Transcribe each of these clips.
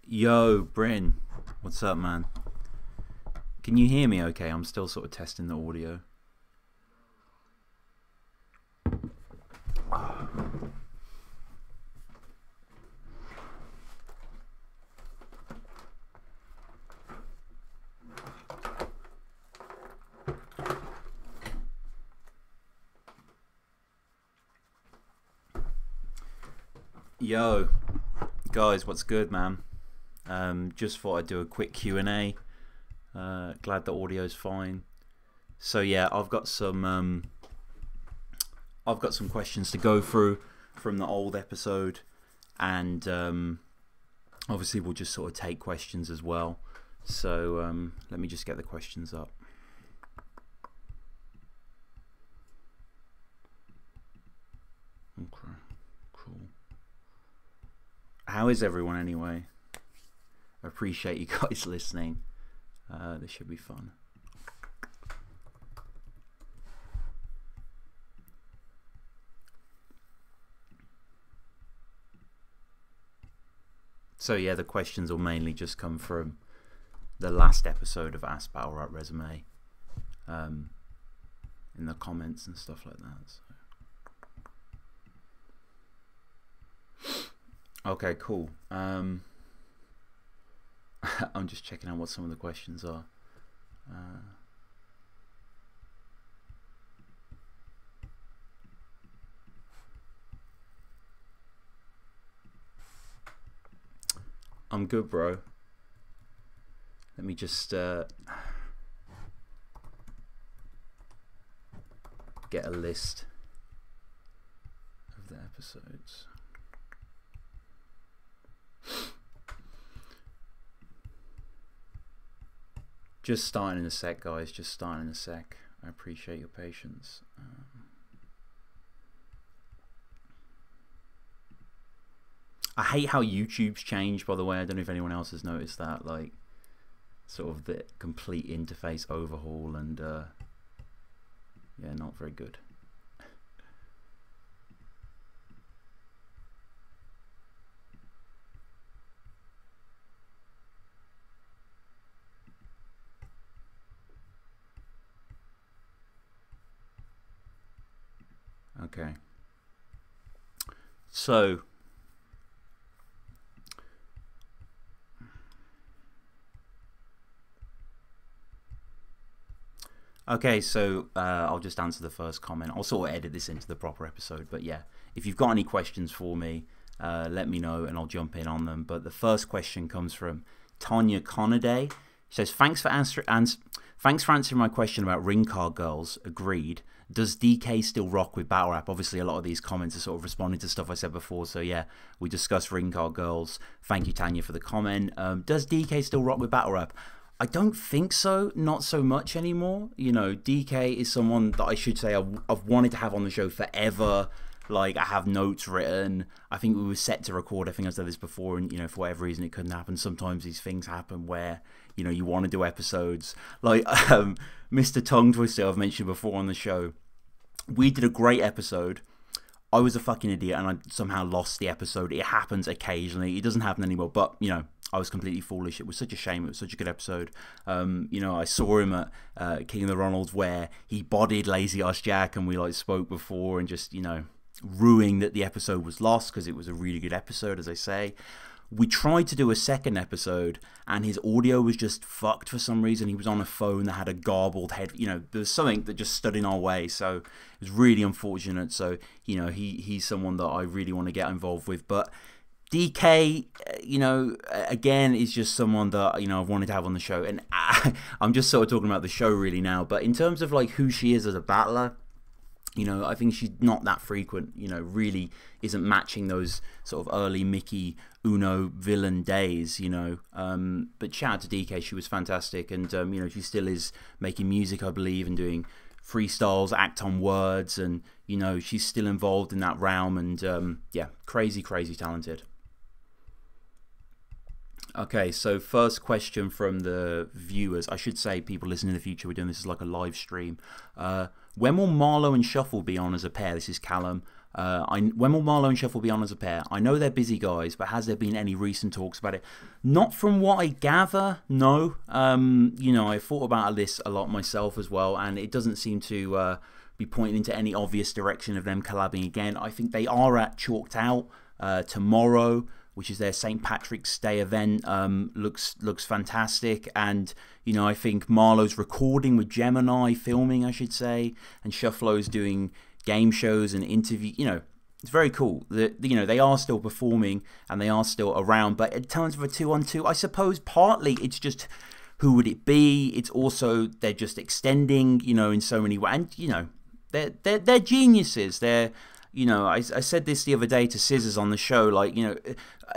Yo, Bryn, what's up, man? Can you hear me okay? I'm still sort of testing the audio. Yo, guys, what's good, man? Just thought I'd do a quick Q&A. Glad the audio's fine. So yeah, I've got some questions to go through from the old episode, and obviously we'll just sort of take questions as well. So let me just get the questions up. Okay, cool. How is everyone anyway? I appreciate you guys listening. This should be fun. So yeah, the questions will mainly just come from the last episode of Askbrr Resume, in the comments and stuff like that. So. Okay, cool. I'm just checking out what some of the questions are. I'm good, bro. Let me just get a list of the episodes. Just starting in a sec, guys. Just starting in a sec. I appreciate your patience. I hate how YouTube's changed, by the way. I don't know if anyone else has noticed that. Like, sort of the complete interface overhaul, and yeah, not very good. Okay. So, I'll just answer the first comment. I'll sort of edit this into the proper episode, but yeah, if you've got any questions for me, let me know and I'll jump in on them. But the first question comes from Tanya Conaday. She says, thanks for answering my question about ring car girls. Agreed. Does DK still rock with battle rap? Obviously, a lot of these comments are sort of responding to stuff I said before. So yeah, we discussed ring car girls. Thank you, Tanya, for the comment. Does DK still rock with battle rap? I don't think so. Not so much anymore. You know, DK is someone that I should say I've wanted to have on the show forever. Like, I have notes written. I think we were set to record. I think I've said this before, and, you know, for whatever reason, it couldn't happen. Sometimes these things happen where, you know, you want to do episodes. Like, Mr. Tongue Twister, I've mentioned before on the show. We did a great episode. I was a fucking idiot, and I somehow lost the episode. It happens occasionally. It doesn't happen anymore, but, you know, I was completely foolish. It was such a shame. It was such a good episode. You know, I saw him at King of the Ronalds where he bodied Lazy Ass Jack, and we, like, spoke before, and just, you know, ruining that the episode was lost because it was a really good episode, as I say. We tried to do a second episode and his audio was just fucked for some reason. He was on a phone that had a garbled head. You know, there was something that just stood in our way. So it was really unfortunate. So, you know, he's someone that I really want to get involved with. But DK, you know, again, is just someone that, you know, I've wanted to have on the show. And I'm just sort of talking about the show really now. But in terms of, like, who she is as a battler, you know, I think she's not that frequent, you know, really isn't matching those sort of early Mickey Uno villain days, you know. But shout out to DK, she was fantastic. And, you know, she still is making music, I believe, and doing freestyles, act on words. And, you know, she's still involved in that realm. And, yeah, crazy, crazy talented. Okay, so first question from the viewers. I should say, people listening in the future, we're doing this as like a live stream. When will Marlowe and Shuffle be on as a pair? This is Callum. When will Marlo and Shuffle be on as a pair? I know they're busy guys, but has there been any recent talks about it? Not from what I gather, no. You know, I thought about this a lot myself as well, and it doesn't seem to be pointing into any obvious direction of them collabing again. I think they are at Chalked Out tomorrow, which is their St. Patrick's Day event. Looks fantastic, and you know, I think Marlo's recording with Gemini, filming I should say, and Shufflo's doing game shows and interview. You know, it's very cool. You know, they are still performing and they are still around. But in terms of a 2-on-2, I suppose partly it's just who would it be. It's also they're just extending, you know, in so many ways. And you know, they're geniuses. They're, you know, I said this the other day to Scissors on the show, like, you know,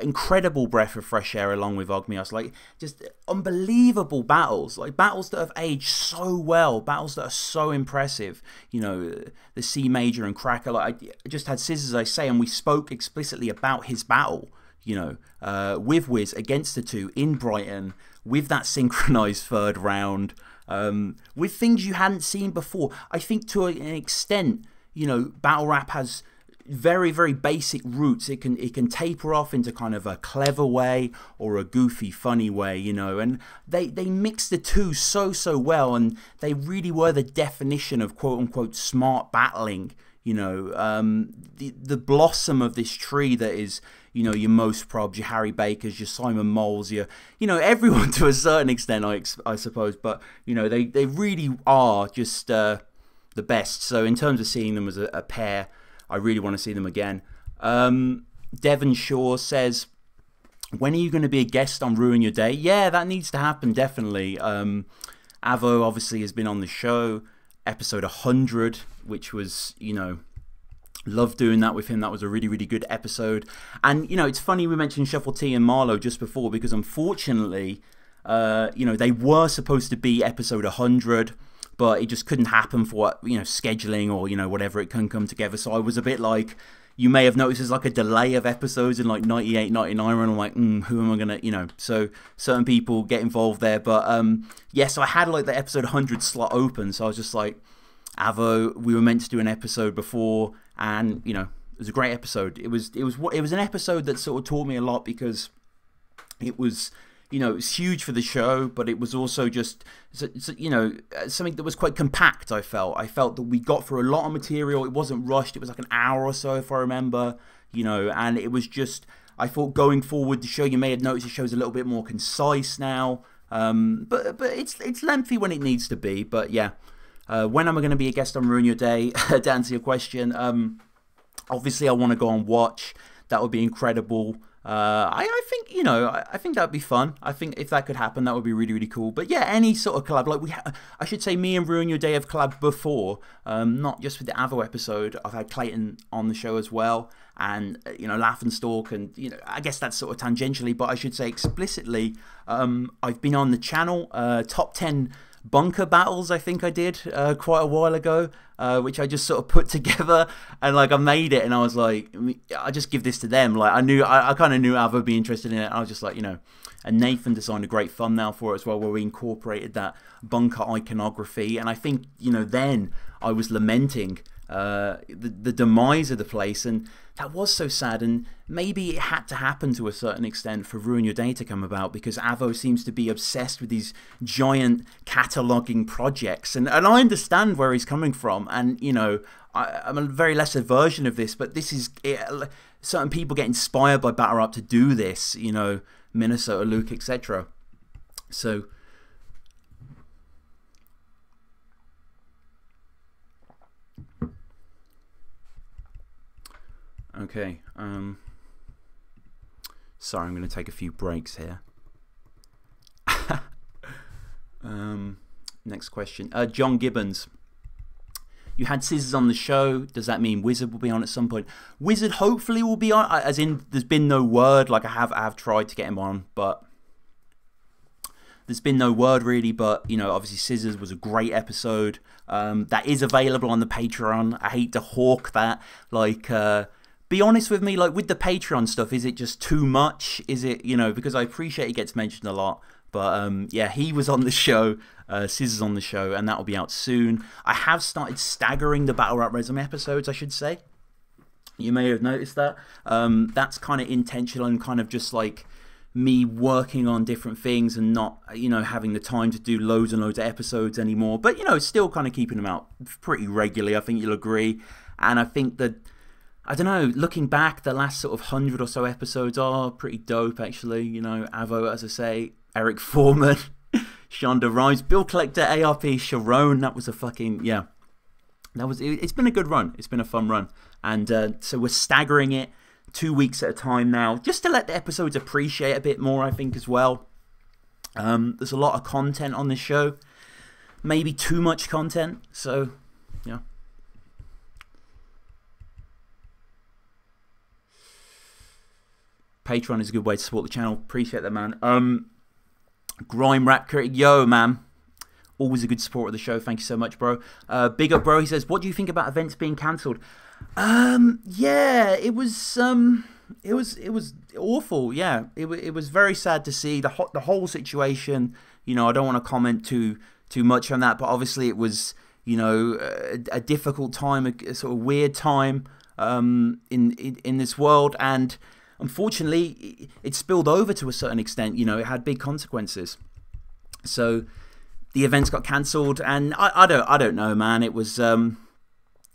incredible breath of fresh air along with Ogmios, like, just unbelievable battles, like, battles that have aged so well, battles that are so impressive, you know, the C Major and Cracker, like, I just had Scissors, I say, and we spoke explicitly about his battle, you know, with Wiz against the two in Brighton, with that synchronized third round, with things you hadn't seen before. I think to an extent, you know, battle rap has very, very basic roots. It can taper off into kind of a clever way or a goofy, funny way, you know, and they mix the two so well, and they really were the definition of quote unquote smart battling, you know, the blossom of this tree that is, you know, your Most Probs, your Harry Bakers, your Simon Moles, you know, everyone to a certain extent, I suppose, but, you know, they really are just the best. So in terms of seeing them as a pair, I really want to see them again. Devon Shaw says, when are you going to be a guest on Ruin Your Day? Yeah, that needs to happen, definitely. Avo obviously has been on the show, episode 100, which was, you know, loved doing that with him. That was a really, really good episode. And, you know, it's funny we mentioned Shuffle T and Marlo just before, because unfortunately, you know, they were supposed to be episode 100, but it just couldn't happen for, you know, scheduling or, you know, whatever, it couldn't come together. So I was a bit like, you may have noticed there's like a delay of episodes in like 98, 99, and I'm like, who am I going to, you know, so certain people get involved there. But yeah, so I had like the episode 100 slot open. So I was just like, Avo, we were meant to do an episode before, and, you know, it was a great episode. It was an episode that sort of taught me a lot, because it was, you know, it's huge for the show, but it was also just, you know, something that was quite compact, I felt. I felt that we got through a lot of material. It wasn't rushed. It was like an hour or so, if I remember, you know, and it was just, I thought going forward, the show, you may have noticed the show's a little bit more concise now, but it's lengthy when it needs to be. But yeah, when am I going to be a guest on Ruin Your Day? To answer your question, obviously I want to go on Watch. That would be incredible. I think, you know, I think that would be fun. I think if that could happen, that would be really, really cool. But yeah, any sort of collab, like I should say, me and Ruin Your Day have collabed before, not just with the Avo episode. I've had Clayton on the show as well, and, you know, Laugh and Stalk, and, you know, I guess that's sort of tangentially, but I should say explicitly, I've been on the channel, top 10 bunker battles, I think I did quite a while ago, which I just sort of put together, and like I made it, and I was like, I just give this to them. Like I kind of knew Avo would be interested in it. I was just like, you know, and Nathan designed a great thumbnail for it as well, where we incorporated that bunker iconography. And I think, you know, then I was lamenting the demise of the place, and that was so sad, and maybe it had to happen to a certain extent for Ruin Your Day to come about, because Avo seems to be obsessed with these giant cataloguing projects, and I understand where he's coming from, and, you know, I'm a very lesser version of this, but this is certain people get inspired by Battle Rap to do this, you know, Minnesota Luke, etc. So okay, sorry, I'm going to take a few breaks here. Next question. John Gibbons. You had Scissors on the show. Does that mean Wizard will be on at some point? Wizard hopefully will be on, as in there's been no word. Like I have tried to get him on, but there's been no word really. But, you know, obviously Scissors was a great episode. That is available on the Patreon. I hate to hawk that. Like, be honest with me, like with the Patreon stuff, is it just too much? Is it, you know, because I appreciate it gets mentioned a lot, but yeah, he was on the show, Scissors on the show, and that'll be out soon. I have started staggering the Battle Rap Resume episodes, I should say. You may have noticed that. That's kind of intentional and kind of just like me working on different things and not, having the time to do loads and loads of episodes anymore. But, still kind of keeping them out pretty regularly, I think you'll agree. And I think that, I don't know, looking back, the last sort of 100 or so episodes are pretty dope, actually. Avo, as I say, Eric Foreman, Shonda Rhimes, Bill Collector, ARP, Sharon. That was a fucking, yeah. It's been a good run. It's been a fun run. And so we're staggering it 2 weeks at a time now, just to let the episodes appreciate a bit more, I think, as well. There's a lot of content on this show. Maybe too much content. So, yeah. Patreon is a good way to support the channel. Appreciate that, man. Grime Rap Critic, yo, man. Always a good support of the show. Thank you so much, bro. Big up, bro. He says, what do you think about events being cancelled? Yeah, it was awful. Yeah, it was very sad to see the whole situation. I don't want to comment too much on that, but obviously it was, a difficult time, a sort of weird time, in this world, and unfortunately it spilled over to a certain extent. It had big consequences. So the events got cancelled, and I don't know, man. It was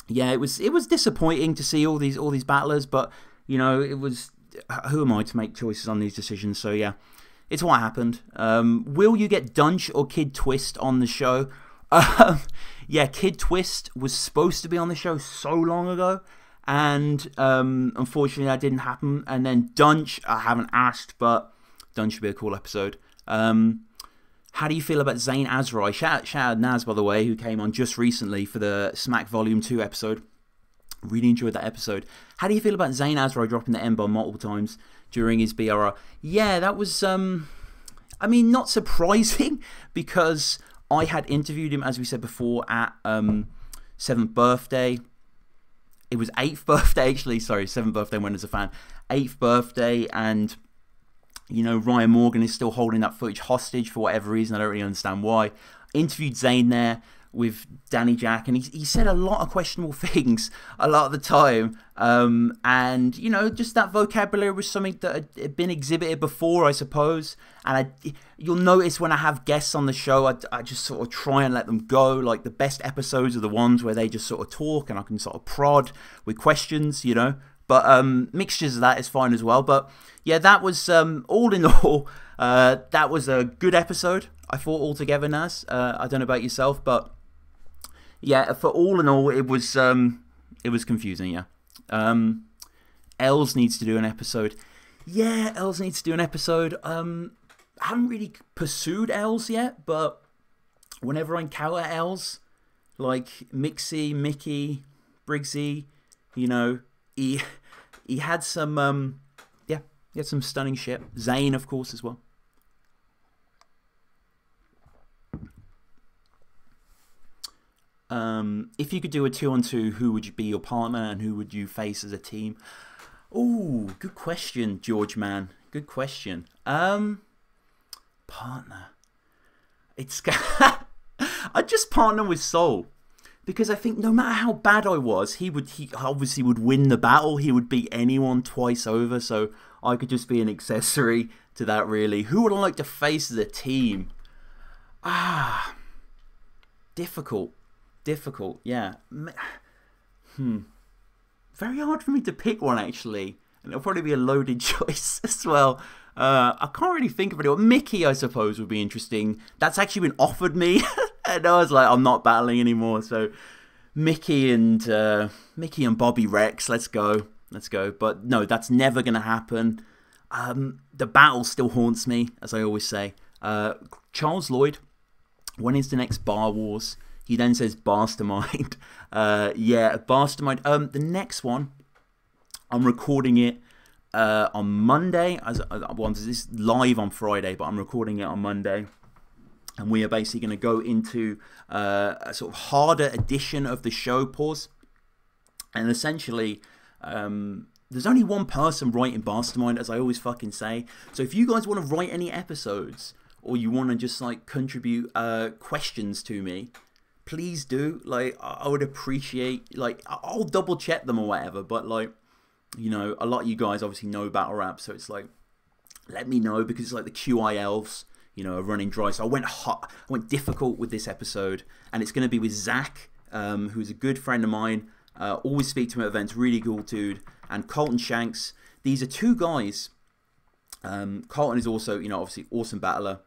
yeah, it was disappointing to see all these battlers, but it was, who am I to make choices on these decisions? So yeah, it's what happened. Will you get Dunch or Kid Twist on the show? Yeah, Kid Twist was supposed to be on the show so long ago, and unfortunately that didn't happen. And then Dunch, I haven't asked, but Dunch should be a cool episode. How do you feel about Zayn Azrai? Shout out Naz, by the way, who came on just recently for the Smack Volume 2 episode. Really enjoyed that episode. How do you feel about Zayn Azrai dropping the N-bomb multiple times during his BRR? Yeah, that was, I mean, not surprising, because I had interviewed him, as we said before, at 7th birthday. It was 8th birthday, actually. Sorry, 7th birthday when as a fan. 8th birthday, and Ryan Morgan is still holding that footage hostage for whatever reason. I don't really understand why. Interviewed Zayn there with Danny Jack, and he said a lot of questionable things a lot of the time. And, just that vocabulary was something that had been exhibited before, I suppose. And you'll notice when I have guests on the show, I just sort of try and let them go. Like, the best episodes are the ones where they just sort of talk and I can sort of prod with questions, But mixtures of that is fine as well. But yeah, that was all in all, that was a good episode, I thought, altogether, Naz. I don't know about yourself, but yeah, for all in all, it was confusing. Yeah. Els needs to do an episode. Yeah, Els needs to do an episode. I haven't really pursued Els yet, but whenever I encounter Els, like Mixie, Mickey, Briggsy, he had some, he had some stunning shit. Zayn, of course, as well. If you could do a 2-on-2, who would be your partner and who would you face as a team? Oh, good question, George, man. Good question. Partner. I'd just partner with Soul. Because I think no matter how bad I was, he obviously would win the battle. He would beat anyone twice over. So I could just be an accessory to that, really. Who would I like to face as a team? Difficult. Yeah. Very hard for me to pick one, actually. And it'll probably be a loaded choice as well. I can't really think of anyone. Mickey, I suppose, would be interesting. That's actually been offered me. And I was like, I'm not battling anymore. So Mickey and Bobby Rex, let's go. But no, that's never going to happen. The battle still haunts me, as I always say. Charles Lloyd, when is the next Bar Wars? He then says Barstermind. Yeah, Barstermind. The next one, I'm recording it on Monday. This is live on Friday, but I'm recording it on Monday. And we are basically going to go into a sort of harder edition of the show, pause. And essentially, there's only one person writing Barstermind, as I always fucking say. So if you guys want to write any episodes, or you want to just like contribute questions to me, please do. Like, I would appreciate, like, I'll double check them or whatever, but like, You know, a lot of you guys obviously know battle rap, so it's like, let me know, because it's like the QI elves, you know, are running dry. So I went hot, I went difficult with this episode, and it's going to be with Zach, who's a good friend of mine. Always speak to him at events, really cool dude. And Colton Shanks. These are two guys. Colton is also, you know, obviously awesome battler,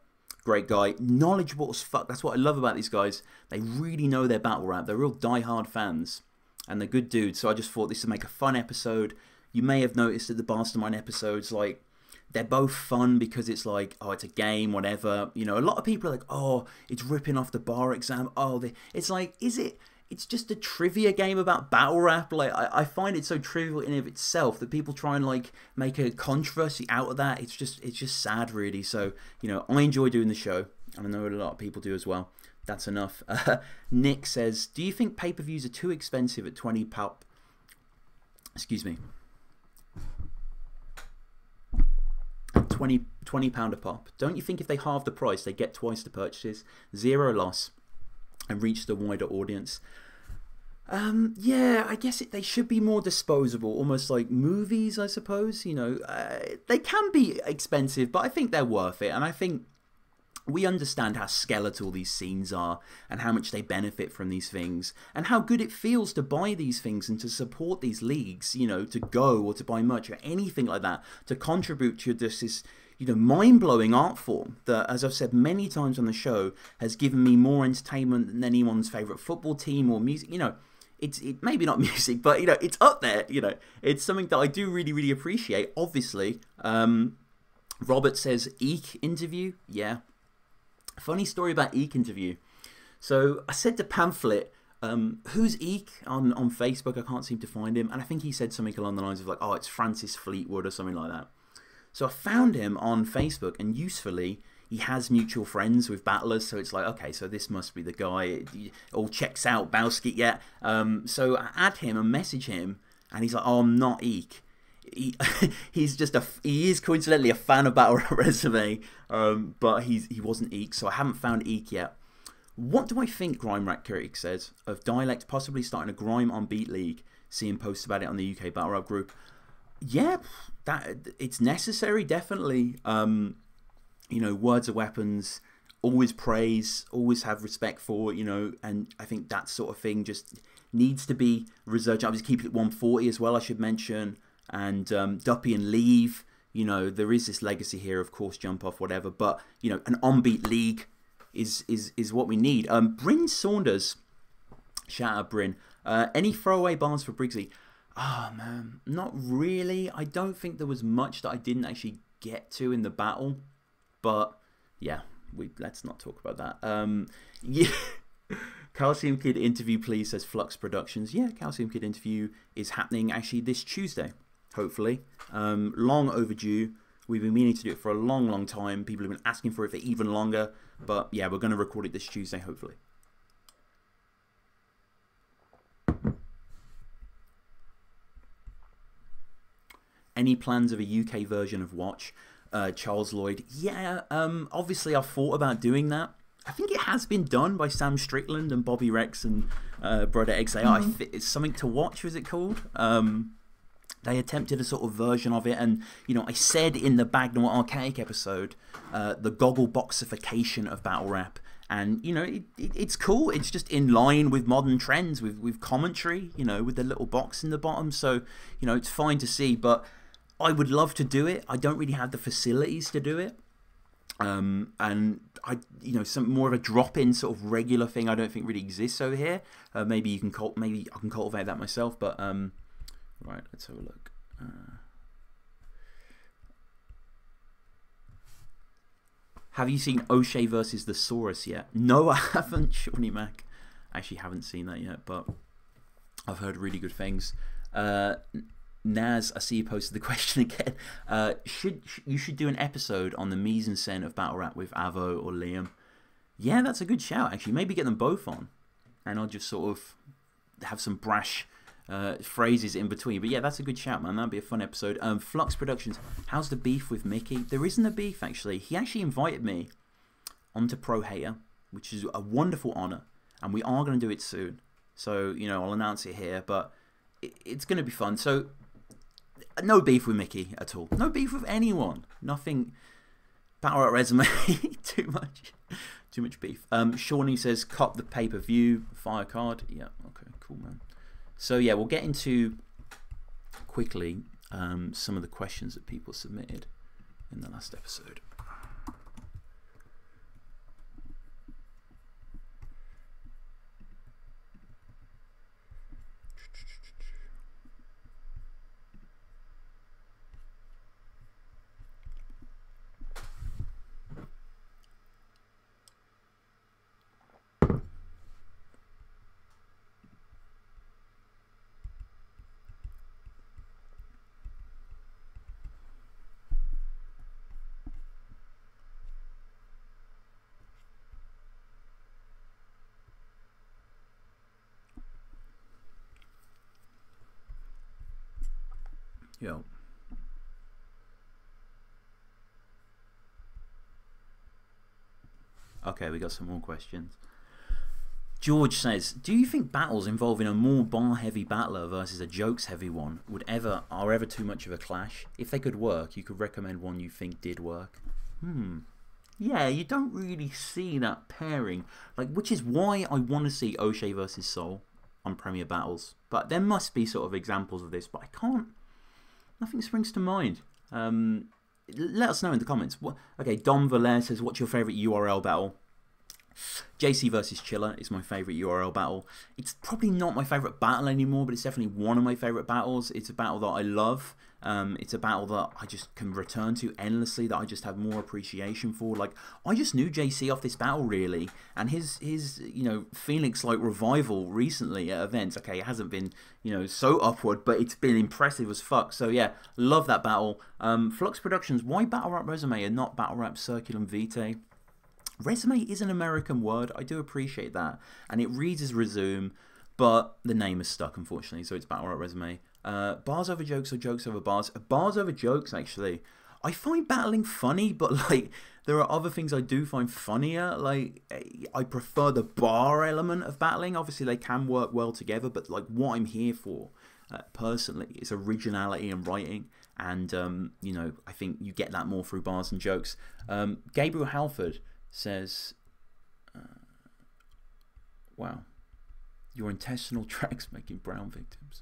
great guy, knowledgeable as fuck. That's what I love about these guys. They really know their battle rap. They're real diehard fans, and they're good dudes. So I just thought this would make a fun episode. You may have noticed that the Mastermind episodes, like, they're both fun because it's like, oh, it's a game, whatever. You know, a lot of people are like, oh, it's ripping off the bar exam. Oh, it's like, is it? It's just a trivia game about battle rap. Like, I find it so trivial in and of itself that people try and like make a controversy out of that. It's just sad, really. So, you know, I enjoy doing the show, and I know a lot of people do as well. That's enough. Nick says, do you think pay-per-views are too expensive at 20 pop? Excuse me. 20 pound a pop. Don't you think if they halve the price, they get twice the purchases, zero loss, and reach the wider audience? Yeah, I guess they should be more disposable, almost like movies, I suppose. You know, they can be expensive, but I think they're worth it, and I think we understand how skeletal these scenes are and how much they benefit from these things and how good it feels to buy these things and to support these leagues, you know, to go or to buy merch or anything like that, to contribute to this, you know, mind-blowing art form that, as I've said many times on the show, has given me more entertainment than anyone's favourite football team or music. You know, it's maybe not music, but, you know, it's up there. You know, it's something that I do really, really appreciate, obviously. Robert says, Eek interview? Yeah. Funny story about Eek interview. So I said to Pamphlet, who's Eek on Facebook? I can't seem to find him. And I think he said something along the lines of like, oh, it's Francis Fleetwood or something like that. So I found him on Facebook, and usefully, he has mutual friends with battlers. So it's like, okay, so this must be the guy. It all checks out, Bowski, yeah. So I add him and message him, and he's like, oh, I'm not Eek. He is coincidentally a fan of Battle Resume, but he wasn't Eek, so I haven't found Eek yet. What do I think, Grime Rat Critic says, of Dialect possibly starting a Grime on Beat League, seeing posts about it on the UK Battle Rap group? Yeah, it's necessary, definitely. You know, words are weapons, always praise, always have respect for, you know, and I think that sort of thing just needs to be researched. I was keeping it 140 as well, I should mention. And Duppy and Leave, you know, there is this legacy here, of course, jump off, whatever. But, you know, an on-beat league is what we need. Bryn Saunders, shout out Bryn. Any throwaway bars for Briggsy? Oh, man, not really. I don't think there was much that I didn't actually get to in the battle. But, yeah, let's not talk about that. Yeah. Calcium Kid interview, please, says Flux Productions. Yeah, Calcium Kid interview is happening actually this Tuesday. Hopefully. Long overdue. We've been meaning to do it for a long, long time. People have been asking for it for even longer. But yeah, we're going to record it this Tuesday, hopefully. Any plans of a UK version of Watch? Charles Lloyd. Yeah, obviously I've thought about doing that. I think it has been done by Sam Strickland and Bobby Rex and Brother XAR. It's Something to Watch, was it called? They attempted a sort of version of it, and you know, I said in the Bagnall Archaic episode, the goggle boxification of battle rap, and you know, it's cool. It's just in line with modern trends, with commentary, you know, with the little box in the bottom. So you know, it's fine to see, but I would love to do it. I don't really have the facilities to do it, and I, you know, some more of a drop-in sort of regular thing I don't think really exists over here. Maybe I can cultivate that myself, but right, let's have a look. Have you seen O'Shea versus the Saurus yet? No, I haven't, Shawnee Mac. I actually haven't seen that yet, but I've heard really good things. Naz, I see you posted the question again. You should do an episode on the mise en scène of battle rap with Avo or Liam. Yeah, that's a good shout, actually. Maybe get them both on, and I'll just sort of have some brash phrases in between. But yeah, that's a good shout, man. That'd be a fun episode. Flux Productions, how's the beef with Mickey? There isn't a beef, actually. He actually invited me onto Pro Hater, which is a wonderful honor, and we are going to do it soon. So, you know, I'll announce it here, but it's going to be fun. So No beef with Mickey at all. No beef with anyone. Nothing. Battle Rap resume. Too much beef. Shawnee says, cop the pay-per-view fire card. Yeah, okay, cool, man. So yeah, we'll get into quickly some of the questions that people submitted in the last episode. Yo. Okay, we got some more questions. George says, do you think battles involving a more bar-heavy battler versus a jokes-heavy one are ever too much of a clash? If they could work, you could recommend one you think did work. Yeah, you don't really see that pairing. Which is why I want to see O'Shea versus Soul on Premier Battles. But there must be sort of examples of this, but I can't. Nothing springs to mind. Let us know in the comments. Okay, Dom Valer says, what's your favourite URL battle? JC versus Chiller is my favourite URL battle. It's probably not my favourite battle anymore, but it's definitely one of my favourite battles. It's a battle that I love. It's a battle that I just can return to endlessly, that I just have more appreciation for. I just knew JC off this battle, really, and his Phoenix-like revival recently at events. Okay, it hasn't been, so upward, but it's been impressive as fuck. So yeah, love that battle. Flux Productions, why Battle Rap Resume and not Battle Rap Circulum Vitae? Resume is an American word. I do appreciate that, and it reads as resume, but the name is stuck, unfortunately, so it's Battle Rap Resume. Bars over jokes or jokes over bars? Bars over jokes, actually. I find battling funny, but there are other things I do find funnier. I prefer the bar element of battling. Obviously, they can work well together, but what I'm here for, personally, is originality and writing. And I think you get that more through bars and jokes. Gabriel Halford says, wow, your intestinal tracts making brown victims.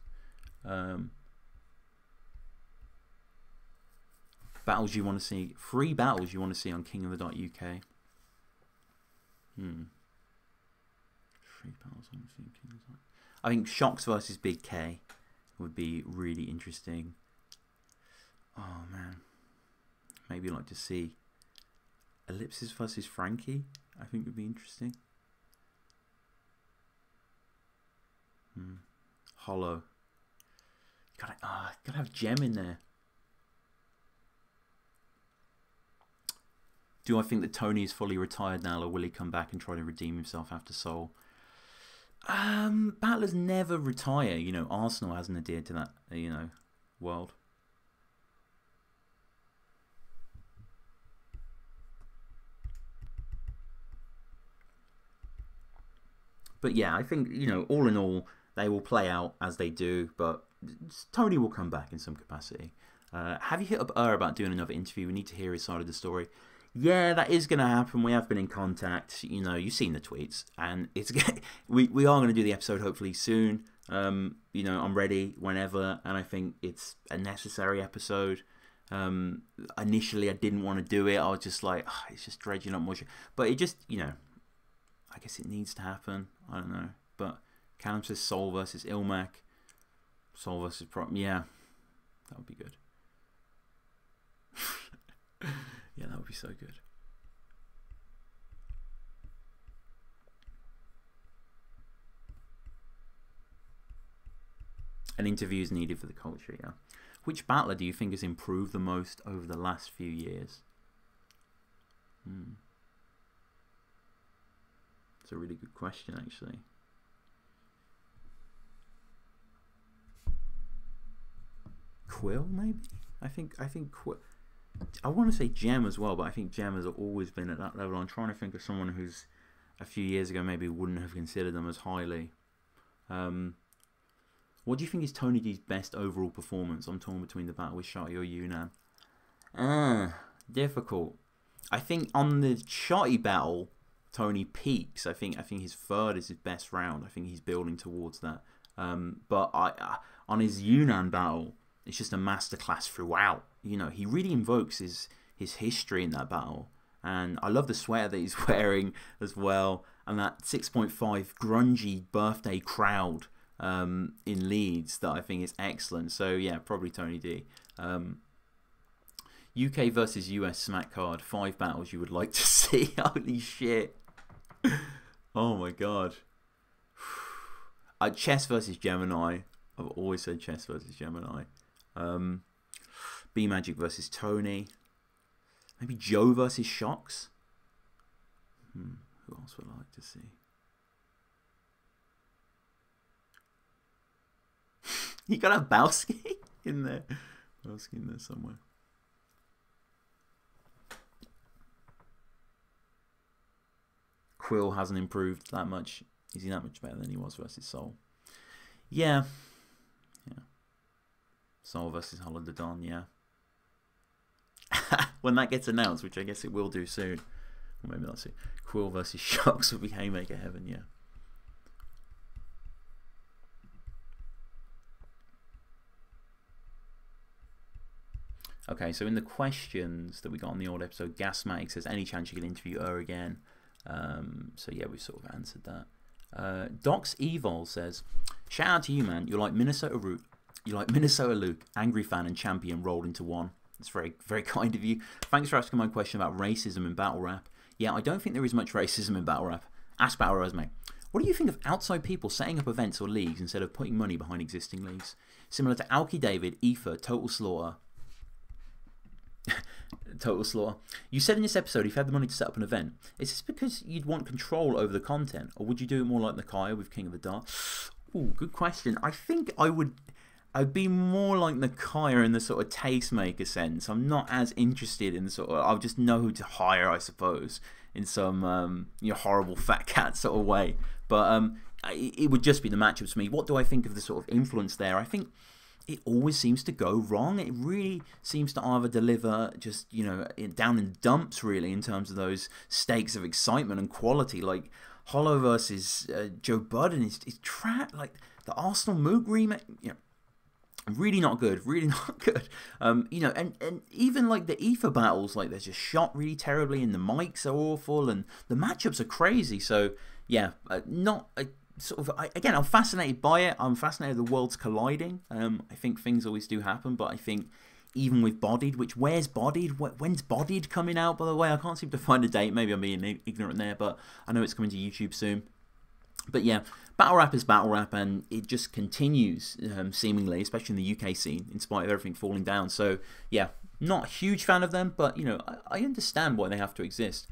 Battles you want to see, 3 battles you want to see on King of the UK. 3 battles I want to see on King of the. I think Shocks versus Big K would be really interesting. Oh man, maybe I'd like to see Ellipsis versus Frankie. I think would be interesting. Hollow. Gotta have Gem in there. Do I think that Tony is fully retired now, or will he come back and try to redeem himself after Soul? Battlers never retire. Arsenal hasn't adhered to that, world. But yeah, I think, all in all, they will play out as they do, but Tony will come back in some capacity. Have you hit up about doing another interview? We need to hear his side of the story. Yeah, that is going to happen. We have been in contact. You've seen the tweets, and it's we are going to do the episode hopefully soon. I'm ready whenever, and I think it's a necessary episode. Initially, I didn't want to do it. I was just like, it's just dredging up more shit. But it just, I guess it needs to happen. I don't know. But Callum says Soul versus Ilmac. Soul versus Prop. Yeah, that would be good. Yeah, that would be so good. An interview is needed for the culture, yeah. Which battler do you think has improved the most over the last few years? It's a really good question, actually. Quill, maybe? I think Quill. I want to say Gem as well, but I think Gem has always been at that level. I'm trying to think of someone who's a few years ago maybe wouldn't have considered them as highly. What do you think is Tony D's best overall performance? I'm torn between the battle with Shotty or Yunnan. Difficult. I think on the Shotty battle, Tony peaks. I think his third is his best round. I think he's building towards that. But on his Yunnan battle, it's just a masterclass throughout. You know, he really invokes his history in that battle. And I love the sweater that he's wearing as well. And that 6.5 grungy birthday crowd in Leeds that I think is excellent. So yeah, probably Tony D. UK versus US smack card. 5 battles you would like to see. Holy shit. Oh my god. Chess versus Gemini. I've always said Chess versus Gemini. B Magic versus Tony. Maybe Joe versus Shocks. Who else would I like to see? You got a Bowski in there. Bowski in there somewhere. Quill hasn't improved that much. Is he that much better than he was versus Soul? Yeah. Soul versus Holododon, yeah. When that gets announced, which I guess it will do soon. Or maybe that's it. Quill versus Shocks will be Haymaker Heaven, yeah. Okay, so in the questions that we got on the old episode, Gasmatic says, any chance you can interview her again? So yeah, we've sort of answered that. Docs Evil says, shout out to you, man. You're like Minnesota Luke, angry fan and champion rolled into one. It's very, very kind of you. Thanks for asking my question about racism in battle rap. Yeah, I don't think there is much racism in battle rap. Askbrr Resume. What do you think of outside people setting up events or leagues instead of putting money behind existing leagues? Similar to Alki David, Aether, Total Slaughter. Total Slaughter. You said in this episode if you had the money to set up an event. Is this because you'd want control over the content, or would you do it more like Nakia with King of the Dark? Ooh, good question. I think I'd be more like Nakia in the sort of tastemaker sense. I'm not as interested in the sort of, I'll just know who to hire, I suppose, in some horrible fat cat sort of way. But it would just be the matchups for me. What do I think of the sort of influence there? I think it always seems to go wrong. It really seems to either deliver just, down in dumps, really, in terms of those stakes of excitement and quality. Like Hollow versus Joe Budden is trash. Like the Arsenal Moog remake, really not good. Really not good. And even like the Aether battles, like they're just shot really terribly, and the mics are awful, and the matchups are crazy. So yeah, again, I'm fascinated by it. I'm fascinated the worlds colliding. I think things always do happen, but I think even with Bodied, where's Bodied? When's Bodied coming out, by the way? I can't seem to find a date. Maybe I'm being ignorant there, but I know it's coming to YouTube soon. But yeah, battle rap is battle rap, and it just continues, seemingly, especially in the UK scene, in spite of everything falling down. So yeah, not a huge fan of them, but I understand why they have to exist.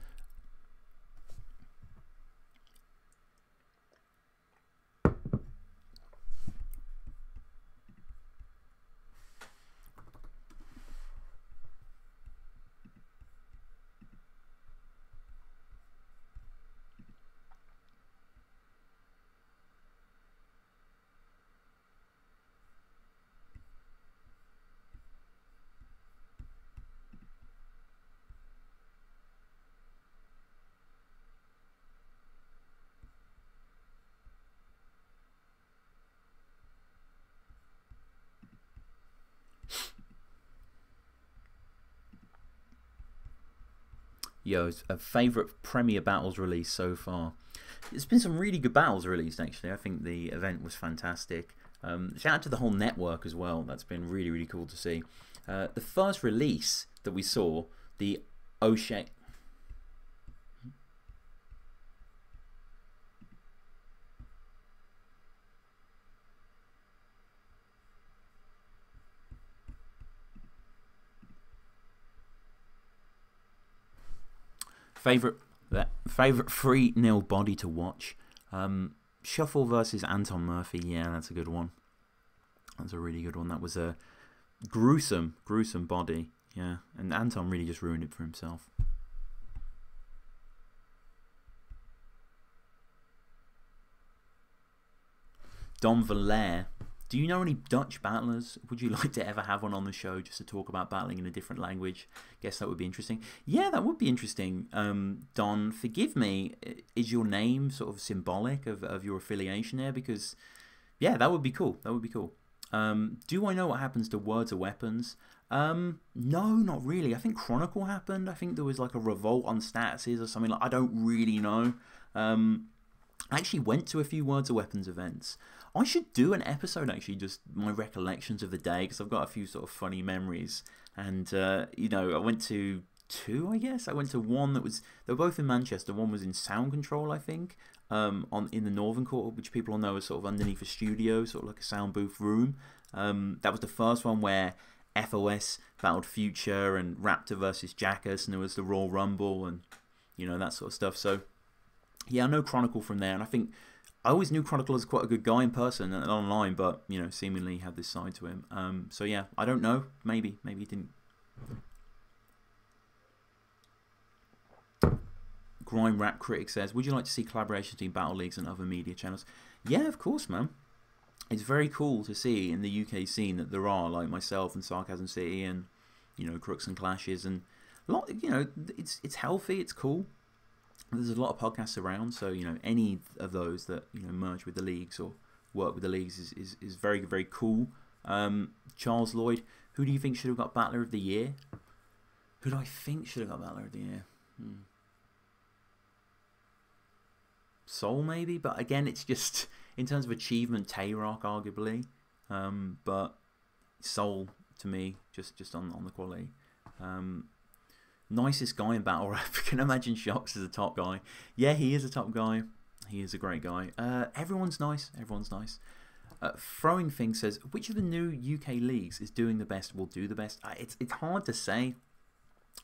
Yo, a favourite Premier battles release so far. There's been some really good battles released, actually. I think the event was fantastic. Shout out to the whole network as well. That's been really, really cool to see. The first release that we saw, the O'Shea... Favorite 3-0 body to watch. Shuffle versus Anton Murphy. Yeah, that's a good one. That's a really good one. That was a gruesome body. Yeah, and Anton really just ruined it for himself. Dom Valaire. Do you know any Dutch battlers? Would you like to ever have one on the show just to talk about battling in a different language? Guess that would be interesting. Yeah, that would be interesting. Don, forgive me, is your name sort of symbolic of your affiliation there? Because, yeah, that would be cool. That would be cool. Do I know what happens to Words of Weapons? No, not really. I think Chronicle happened. I think there was like a revolt on statuses or something. I don't really know. I actually went to a few Words of Weapons events. I should do an episode, actually, just my recollections of the day, because I've got a few sort of funny memories. And, you know, I went to two, I guess. I went to one that was, they were both in Manchester. One was in Sound Control, I think, in the Northern Quarter, which people know as sort of underneath a studio, sort of like a sound booth room. That was the first one where FOS battled Future and Raptor versus Jackass, and there was the Royal Rumble and, you know, that sort of stuff. So, yeah, I know Chronicle from there, and I think I always knew Chronicle as quite a good guy in person and online, but, you know, seemingly had this side to him. So, yeah, I don't know. Maybe he didn't. Grime Rap Critic says, would you like to see collaborations between battle leagues and other media channels? Yeah, of course, man. It's very cool to see in the UK scene that there are, like myself and Sarcasm City and, you know, Crooks and Clashes, and a lot, you know, it's healthy, it's cool. There's a lot of podcasts around, so, you know, any of those that, you know, merge with the leagues or work with the leagues is very, very cool. Charles Lloyd, who do you think should have got Battler of the Year? Who do I think should have got Battler of the Year? Soul, maybe? But again, it's just, in terms of achievement, Tay-Rock, arguably. But Soul, to me, just on the quality. Nicest guy in battle rap. Can imagine Shox as a top guy. Yeah, he is a top guy. He is a great guy. Everyone's nice. Everyone's nice. Throwing Thing says, which of the new UK leagues is doing the best, will do the best? It's hard to say,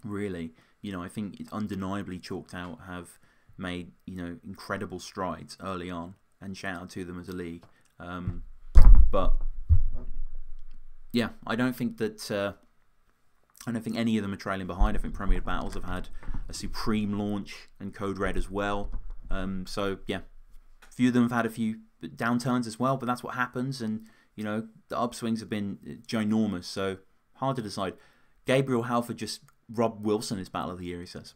really. You know, I think it's undeniably Chalked Out have made, you know, incredible strides early on, and shout out to them as a league. But yeah, I don't think that any of them are trailing behind. I think Premier Battles have had a supreme launch, and Code Red as well. So yeah, a few of them have had a few downturns as well, but that's what happens. And, you know, the upswings have been ginormous, so hard to decide. Gabriel Halford just robbed Wilson his Battle of the Year, he says.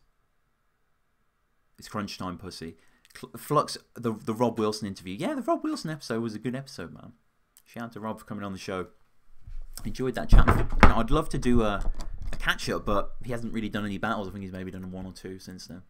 It's crunch time, pussy. Flux, the Rob Wilson interview. Yeah, the Rob Wilson episode was a good episode, man. Shout out to Rob for coming on the show. Enjoyed that chat. You know, I'd love to do a catch up, but he hasn't really done any battles. I think he's maybe done one or two since then.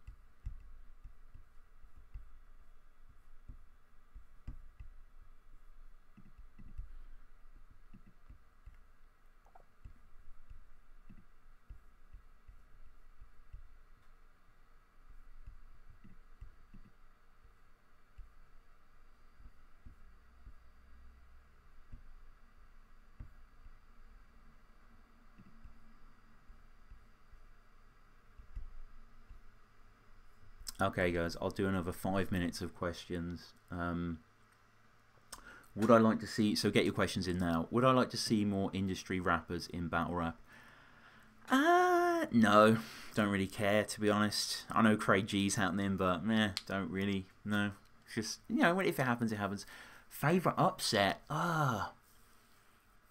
Okay, guys, I'll do another 5 minutes of questions. Would I like to see... So get your questions in now. Would I like to see more industry rappers in battle rap? No. Don't really care, to be honest. I know Craig G's happening, but don't really. No. It's just, you know, if it happens, it happens. Favourite upset?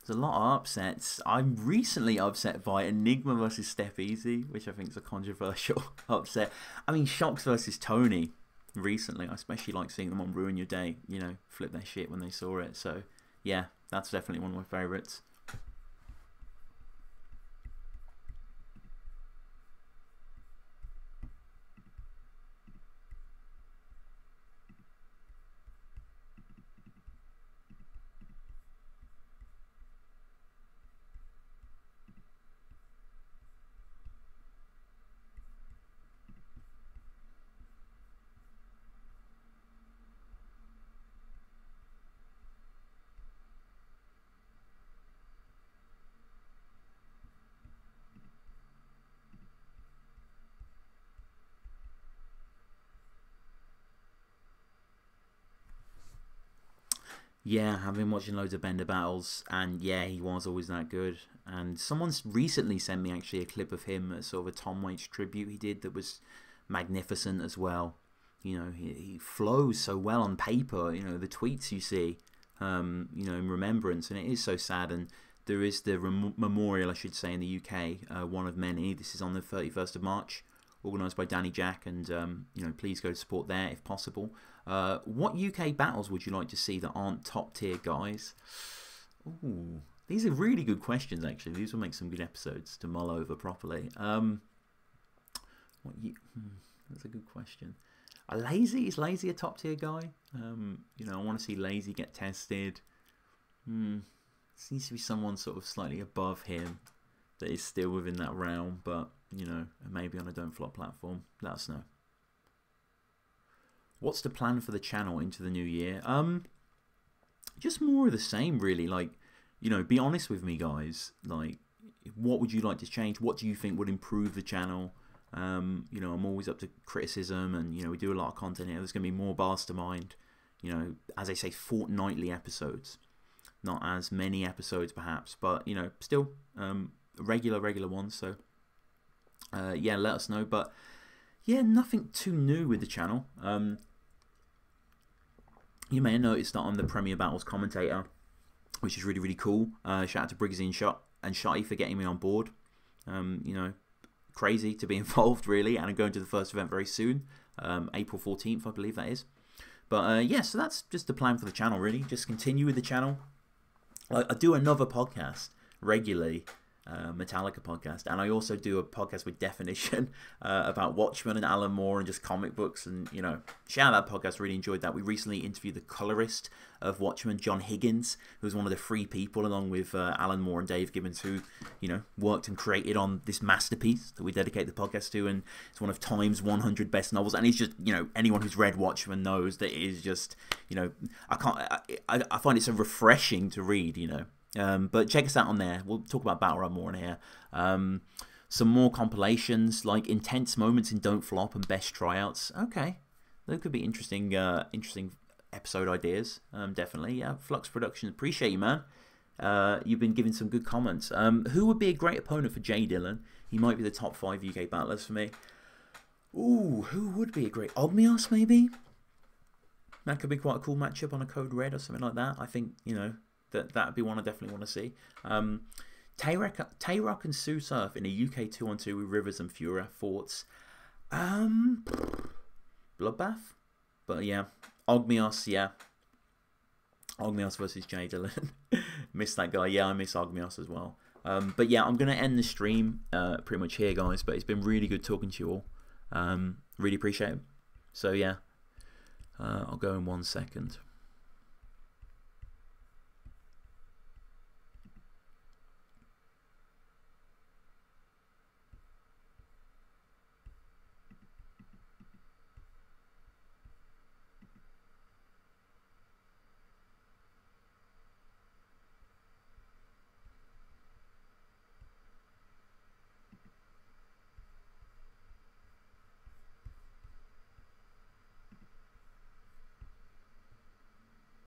There's a lot of upsets. I'm recently upset by Enigma versus Step Easy, which I think is a controversial upset. I mean, Shox versus Tony recently. I especially like seeing them on Ruin Your Day, you know, flip their shit when they saw it. So, yeah, that's definitely one of my favourites. Yeah, I've been watching loads of Bender battles, and yeah, he was always that good. And someone's recently sent me actually a clip of him at sort of a Tom Waits tribute he did that was magnificent as well. You know, he flows so well on paper. You know, the tweets you see you know, in remembrance, and it is so sad. And there is the memorial, I should say, in the UK, one of many. This is on the 31st of March, organised by Danny Jack, and you know, please go to support there if possible. What UK battles would you like to see that aren't top tier guys? Ooh, these are really good questions, actually. These will make some good episodes to mull over properly. That's a good question. Is Lazy a top tier guy? You know, I want to see Lazy get tested. Seems to be someone sort of slightly above him that is still within that realm, but you know, maybe on a Don't Flop platform. Let us know. What's the plan for the channel into the new year? Just more of the same, really. Like, you know, be honest with me, guys. Like, what would you like to change? What do you think would improve the channel? You know, I'm always up to criticism, and you know, we do a lot of content here. There's going to be more bars to mind. You know, as I say, fortnightly episodes. Not as many episodes, perhaps, but you know, still regular ones. So, yeah, let us know. But yeah, nothing too new with the channel. You may have noticed that I'm the Premier Battles commentator, which is really cool. Shout out to Briggsy and Shotty for getting me on board. You know, crazy to be involved, really, and I'm going to the first event very soon, April 14th, I believe that is. But yeah, so that's just the plan for the channel, really. Just continue with the channel. I do another podcast regularly, Metallica podcast, and I also do a podcast with Definition about Watchmen and Alan Moore and just comic books, and you know, shout out that podcast, really enjoyed that. We recently interviewed the colorist of Watchmen, John Higgins, who was one of the 3 people along with Alan Moore and Dave Gibbons who, you know, worked and created on this masterpiece that we dedicate the podcast to, and it's one of Time's 100 best novels, and it's just, you know, anyone who's read Watchmen knows that it is just, you know, I find it so refreshing to read, you know. But check us out on there. We'll talk about Battle Run more in here. Some more compilations like Intense Moments in Don't Flop and Best Tryouts. Okay, those could be interesting episode ideas. Definitely. Yeah, Flux Productions, appreciate you, man. You've been giving some good comments. Who would be a great opponent for Jay Dillon? He might be the top 5 UK battlers for me. Ooh, who would be a great... Ogmios, maybe? That could be quite a cool matchup on a Code Red or something like that. I think, you know, that'd be one I definitely want to see. Tayrock and Sue Surf in a UK 2-on-2 with Rivers and Fura. Thoughts? Bloodbath? But yeah, Ogmios, yeah. Ogmios versus Jay Dillon. Miss that guy. Yeah, I miss Ogmios as well. But yeah, I'm going to end the stream pretty much here, guys. But it's been really good talking to you all. Really appreciate it. So yeah, I'll go in 1 second.